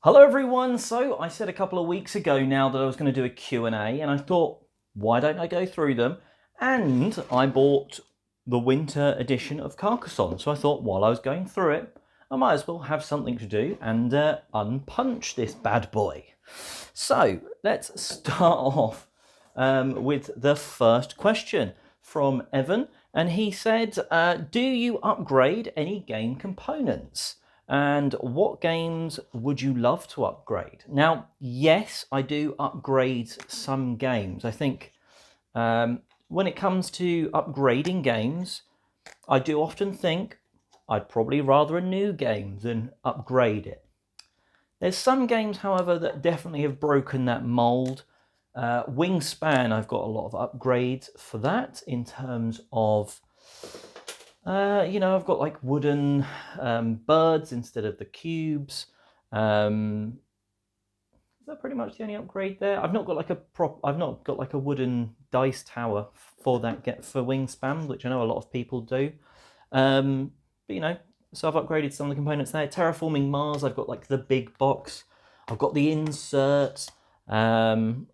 Hello everyone, so I said a couple of weeks ago now that I was going to do a Q&A and I thought, why don't I go through them? And I bought the winter edition of Carcassonne, so I thought while I was going through it, I might as well have something to do and unpunch this bad boy. So let's start off with the first question from Evan, and he said, do you upgrade any game components? And what games would you love to upgrade? Now, yes, I do upgrade some games. I think when it comes to upgrading games, I do often think I'd probably rather a new game than upgrade it. There's some games, however, that definitely have broken that mold. Wingspan, I've got a lot of upgrades for that in terms of I've got like wooden birds instead of the cubes. Is that pretty much the only upgrade there? I've not got like a wooden dice tower for Wingspan, which I know a lot of people do. So I've upgraded some of the components there. Terraforming Mars, I've got like the big box. I've got the insert. So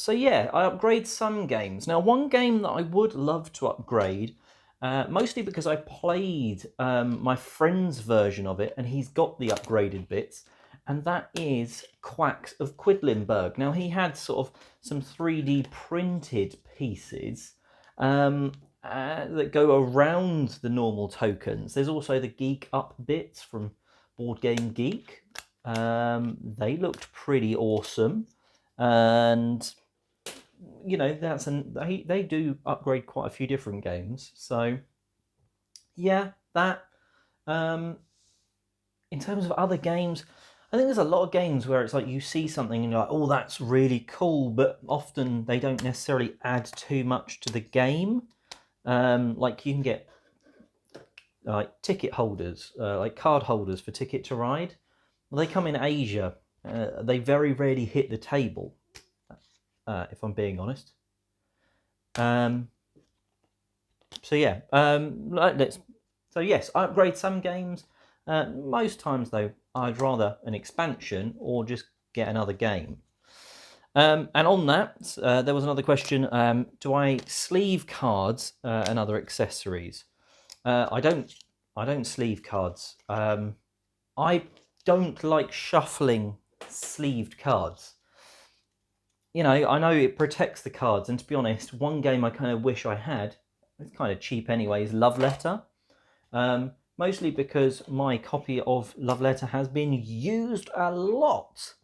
yeah, I upgrade some games. Now, one game that I would love to upgrade, mostly because I played my friend's version of it and he's got the upgraded bits, and that is Quacks of Quedlinburg. Now, he had sort of some 3D printed pieces that go around the normal tokens. There's also the Geek Up bits from Board Game Geek. They looked pretty awesome, and they do upgrade quite a few different games. So yeah, that in terms of other games, I think there's a lot of games where it's like you see something and you're like, oh, that's really cool, but often they don't necessarily add too much to the game. Like you can get like ticket holders, like card holders for Ticket to Ride. Well, they come in Asia. They very rarely hit the table. If I'm being honest. So yes, I upgrade some games. Most times, though, I'd rather an expansion or just get another game. And on that, there was another question: do I sleeve cards and other accessories? I don't sleeve cards. I don't like shuffling sleeved cards. I know it protects the cards, and to be honest, one game I kind of wish I had, it's kind of cheap anyway, is Love Letter. Mostly because my copy of Love Letter has been used a lot.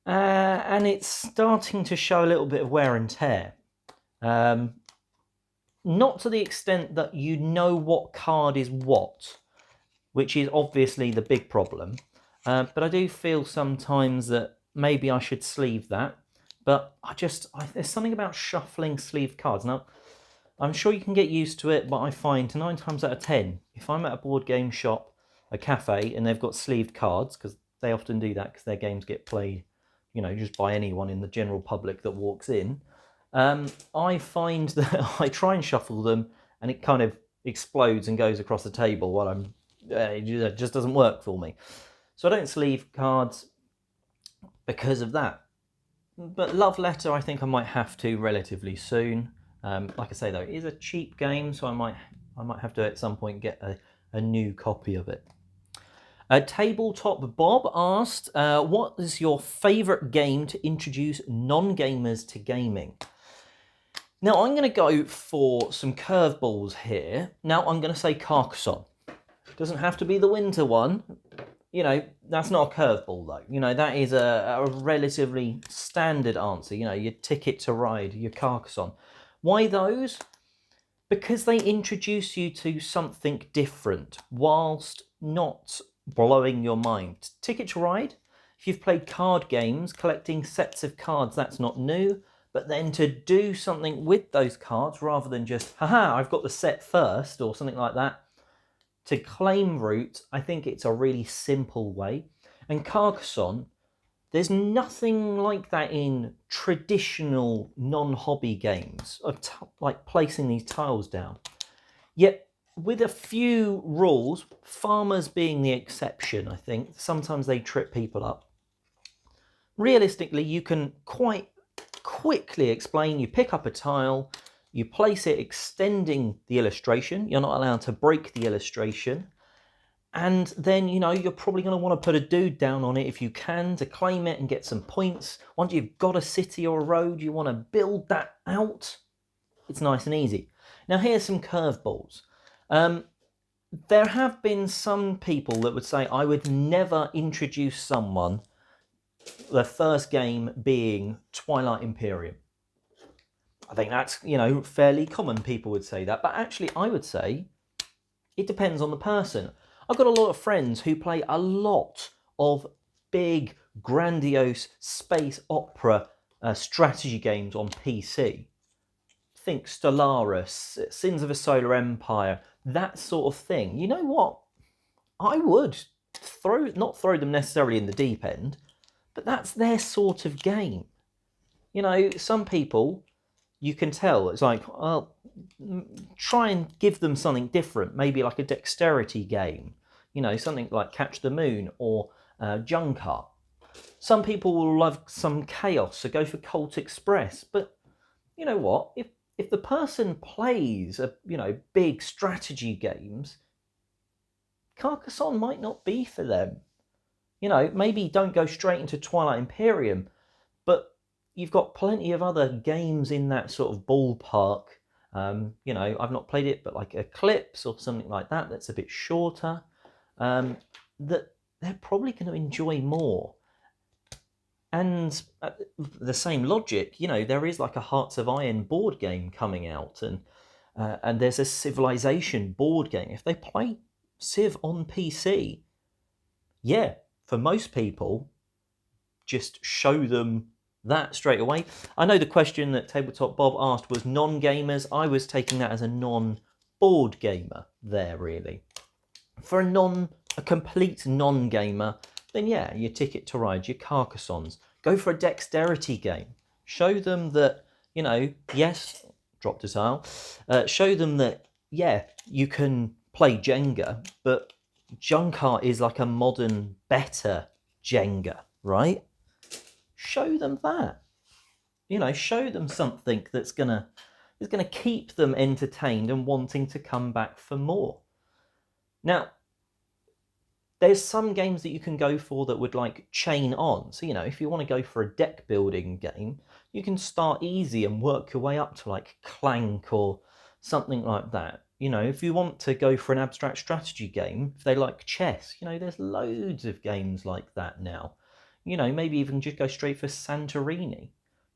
And it's starting to show a little bit of wear and tear. Not to the extent that you know what card is what, which is obviously the big problem. But I do feel sometimes that maybe I should sleeve that. But there's something about shuffling sleeved cards. Now, I'm sure you can get used to it, but I find 9 times out of 10, if I'm at a board game shop, a cafe, and they've got sleeved cards, because they often do that because their games get played, just by anyone in the general public that walks in, I find that I try and shuffle them, and it kind of explodes and goes across the table while it just doesn't work for me. So I don't sleeve cards because of that. But Love Letter, I think I might have to relatively soon. Like I say, though, it is a cheap game, so I might have to at some point get a new copy of it. Tabletop Bob asked, what is your favourite game to introduce non-gamers to gaming? Now, I'm going to go for some curveballs here. Now, I'm going to say Carcassonne. It doesn't have to be the winter one. That's not a curveball, though. That is a relatively standard answer. Your Ticket to Ride, your Carcassonne. Why those? Because they introduce you to something different whilst not blowing your mind. Ticket to Ride, if you've played card games, collecting sets of cards, that's not new. But then to do something with those cards rather than just, haha, I've got the set first or something like that, to claim route, I think it's a really simple way. And Carcassonne, there's nothing like that in traditional non-hobby games of like placing these tiles down. Yet with a few rules, farmers being the exception, I think. Sometimes they trip people up. Realistically, you can quite quickly explain. You pick up a tile, you place it extending the illustration. You're not allowed to break the illustration. And then, you're probably going to want to put a dude down on it if you can to claim it and get some points. Once you've got a city or a road, you want to build that out. It's nice and easy. Now, here's some curveballs. There have been some people that would say, I would never introduce someone, the first game being Twilight Imperium. I think that's, fairly common. People would say that. But actually, I would say it depends on the person. I've got a lot of friends who play a lot of big, grandiose space opera strategy games on PC. Think Stellaris, Sins of a Solar Empire, that sort of thing. You know what? I would not throw them necessarily in the deep end, but that's their sort of game. Some people, you can tell, it's like, well, try and give them something different, maybe like a dexterity game, something like Catch the Moon or Junkart. Some people will love some chaos, so go for Colt Express. But you know what? If the person plays big strategy games, Carcassonne might not be for them. Maybe don't go straight into Twilight Imperium, but you've got plenty of other games in that sort of ballpark. I've not played it, but like Eclipse or something like that, that's a bit shorter, that they're probably going to enjoy more. And the same logic, there is like a Hearts of Iron board game coming out, and there's a Civilization board game. If they play Civ on PC, yeah, for most people, just show them that straight away. I know the question that Tabletop Bob asked was non-gamers. I was taking that as a non-board gamer there, really. For a complete non-gamer, then yeah, your Ticket to Ride, your Carcassonnes. Go for a dexterity game. Show them that, yes, drop to tile. Show them that, yeah, you can play Jenga, but Junkart is like a modern, better Jenga, right? Show them that. Show them something that's gonna keep them entertained and wanting to come back for more. Now, there's some games that you can go for that would like chain on. So, if you want to go for a deck building game, you can start easy and work your way up to like Clank or something like that. If you want to go for an abstract strategy game, if they like chess, there's loads of games like that now. Maybe even just go straight for Santorini.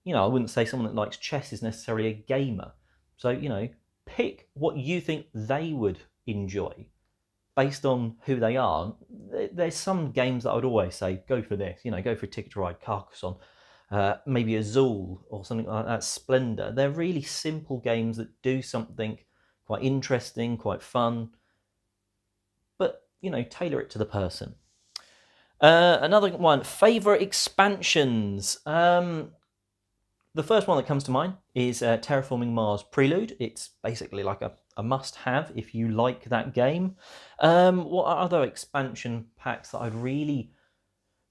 I wouldn't say someone that likes chess is necessarily a gamer. So, pick what you think they would enjoy based on who they are. There's some games that I would always say, go for this. Go for Ticket to Ride, Carcassonne, maybe Azul or something like that, Splendor. They're really simple games that do something quite interesting, quite fun, but, tailor it to the person. Another one, favourite expansions. The first one that comes to mind is Terraforming Mars Prelude. It's basically like a must-have if you like that game. What are other expansion packs that I'd really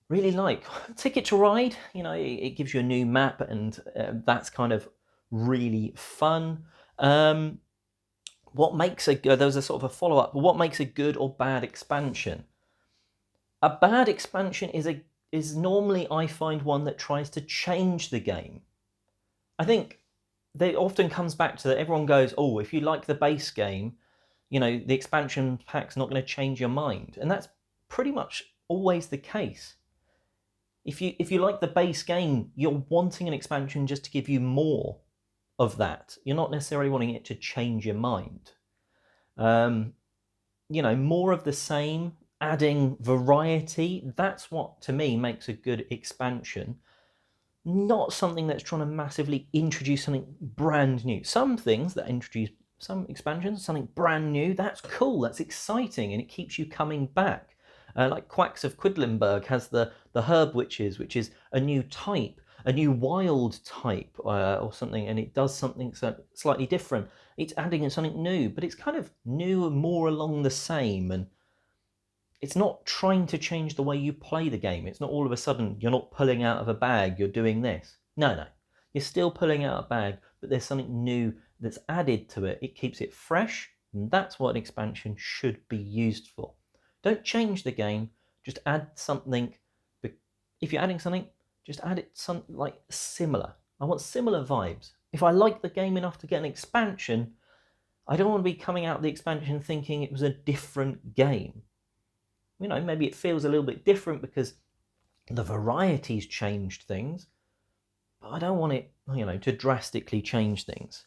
like? Ticket to Ride, it gives you a new map, and that's kind of really fun. What makes a good? There was a sort of a follow-up. What makes a good or bad expansion? A bad expansion is normally, I find, one that tries to change the game. I think it often comes back to that. Everyone goes, oh, if you like the base game, the expansion pack's not going to change your mind. And that's pretty much always the case. If you like the base game, you're wanting an expansion just to give you more of that. You're not necessarily wanting it to change your mind. More of the same, adding variety, that's what, to me, makes a good expansion. Not something that's trying to massively introduce something brand new. Some things that introduce some expansions, something brand new, that's cool, that's exciting, and it keeps you coming back. Like Quacks of Quedlinburg has the Herb Witches, which is a new type, a new wild type or something, and it does something slightly different. it's adding something new, but it's kind of new and more along the same, and it's not trying to change the way you play the game. It's not all of a sudden you're not pulling out of a bag, you're doing this. No. You're still pulling out a bag, but there's something new that's added to it. It keeps it fresh, and that's what an expansion should be used for. Don't change the game, just add something. If you're adding something, just add it something like similar. I want similar vibes. If I like the game enough to get an expansion, I don't want to be coming out of the expansion thinking it was a different game. You know, maybe it feels a little bit different because the variety's changed things, but I don't want it, you know, to drastically change things.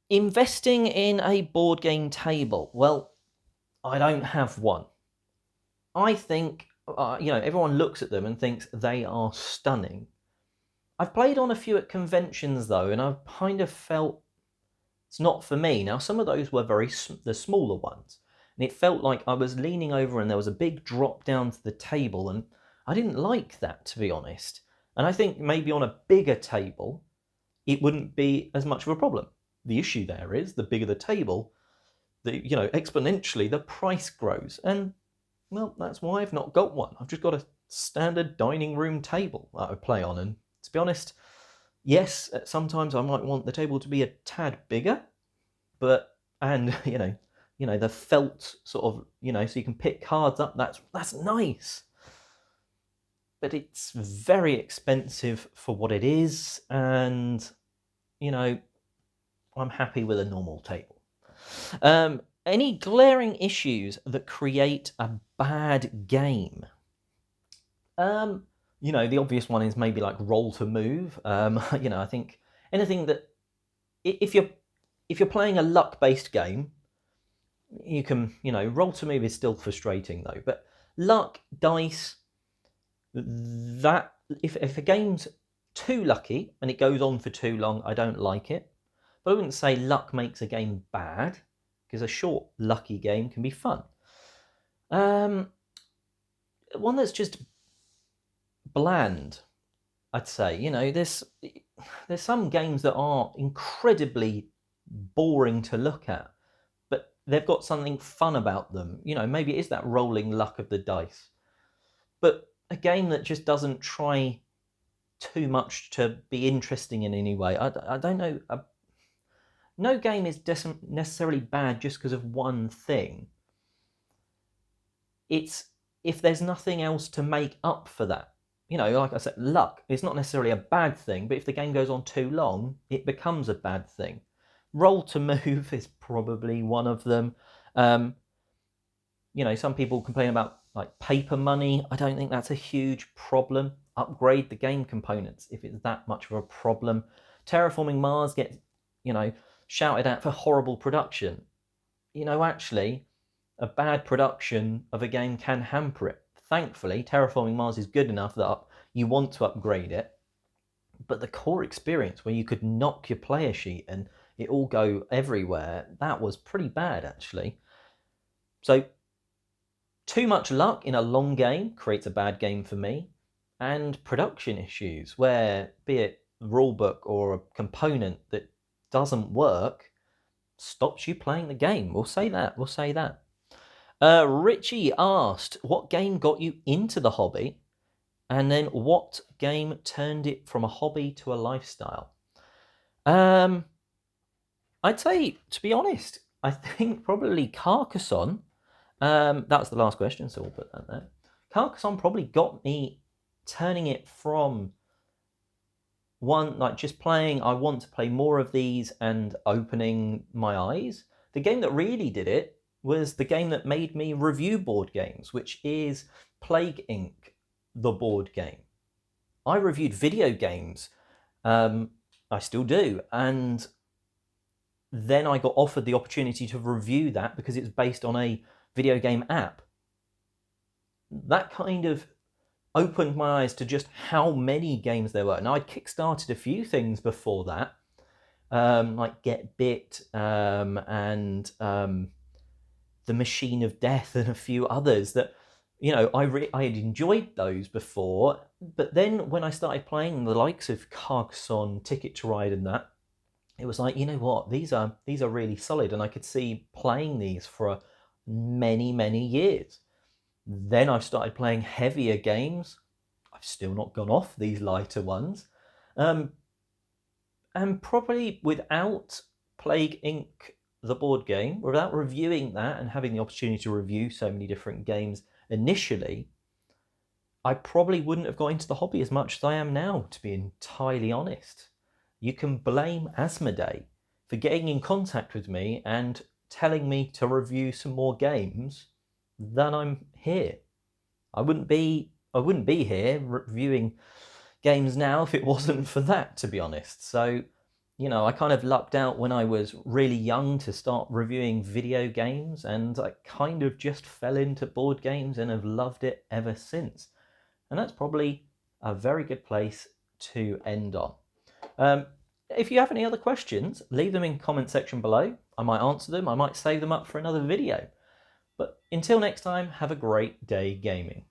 Investing in a board game table. Well, I don't have one. I think, you know, everyone looks at them and thinks they are stunning. I've played on a few at conventions though, and I've kind of felt it's not for me. Now, some of those were the smaller ones, and it felt like I was leaning over and there was a big drop down to the table, and I didn't like that, to be honest. And I think maybe on a bigger table, it wouldn't be as much of a problem. The issue there is the bigger the table, you know, exponentially the price grows. And, well, that's why I've not got one. I've just got a standard dining room table that I play on. And to be honest, yes, sometimes I might want the table to be a tad bigger, and you know, the felt sort of, you know, so you can pick cards up. That's nice. But it's very expensive for what it is, and, you know, I'm happy with a normal table. Any glaring issues that create a bad game? You know, the obvious one is maybe like roll to move. You know, I think anything that, if you're playing a luck-based game, you can, you know, roll to move is still frustrating though. But luck, dice, that if a game's too lucky and it goes on for too long, I don't like it. But I wouldn't say luck makes a game bad, because a short lucky game can be fun. One that's just bland, I'd say. You know, there's some games that are incredibly boring to look at, but they've got something fun about them. You know, maybe it is that rolling luck of the dice. But a game that just doesn't try too much to be interesting in any way, I don't know. No game is necessarily bad just because of one thing. It's if there's nothing else to make up for that. You know, like I said, luck is not necessarily a bad thing, but if the game goes on too long, it becomes a bad thing. Roll to move is probably one of them. You know, some people complain about like paper money. I don't think that's a huge problem. Upgrade the game components if it's that much of a problem. Terraforming Mars gets, you know, shouted at for horrible production. You know, actually, a bad production of a game can hamper it. Thankfully, Terraforming Mars is good enough that you want to upgrade it. But the core experience where you could knock your player sheet and it all go everywhere, that was pretty bad, actually. So, too much luck in a long game creates a bad game for me. And production issues where, be it a rulebook or a component that doesn't work, stops you playing the game. We'll say that. Richie asked, what game got you into the hobby? And then what game turned it from a hobby to a lifestyle? I'd say, to be honest, I think probably Carcassonne. That's the last question, so we'll put that there. Carcassonne probably got me turning it from one, like just playing, I want to play more of these, and opening my eyes. The game that really did it was the game that made me review board games, which is Plague Inc., the board game. I reviewed video games. I still do. And then I got offered the opportunity to review that because it's based on a video game app. That kind of opened my eyes to just how many games there were. Now, I'd kickstarted a few things before that, like Get Bit and The Machine of Death and a few others that, you know, I had enjoyed those before. But then when I started playing the likes of Carcassonne, Ticket to Ride and that, it was like, you know what, these are really solid, and I could see playing these for many years. Then I've started playing heavier games. I've still not gone off these lighter ones. And probably without Plague Inc., the board game, without reviewing that and having the opportunity to review so many different games initially, I probably wouldn't have got into the hobby as much as I am now, to be entirely honest. You can blame Asmodee for getting in contact with me and telling me to review some more games than I'm here. I wouldn't be here reviewing games now if it wasn't for that, to be honest. So, you know, I kind of lucked out when I was really young to start reviewing video games, and I kind of just fell into board games and have loved it ever since. And that's probably a very good place to end on. If you have any other questions, leave them in the comment section below. I might answer them, I might save them up for another video. But until next time, have a great day gaming.